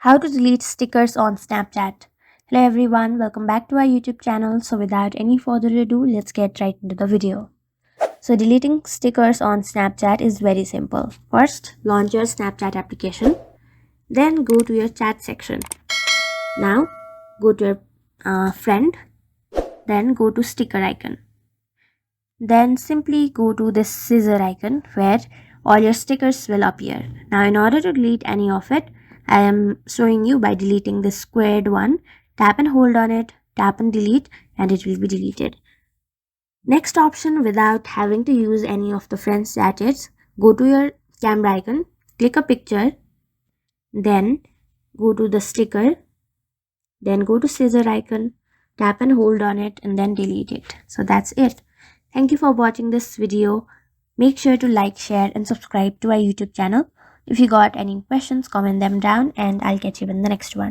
How to delete stickers on Snapchat. Hello everyone, welcome back to our YouTube channel. So without any further ado, let's get right into the video. So deleting stickers on Snapchat is very simple. First, launch your Snapchat application. Then go to your chat section. Now, go to your friend. Then go to sticker icon. Then simply go to this scissor icon where all your stickers will appear. Now in order to delete any of it, I am showing you by deleting this squared one. Tap and hold on it, tap and delete, and it will be deleted. Next option, without having to use any of the friends gadgets, go to your camera icon, click a picture, then go to the sticker, then go to scissor icon, tap and hold on it, and then delete it. So that's it. Thank you for watching this video. Make sure to like, share and subscribe to our YouTube channel. If you got any questions, comment them down and I'll catch you in the next one.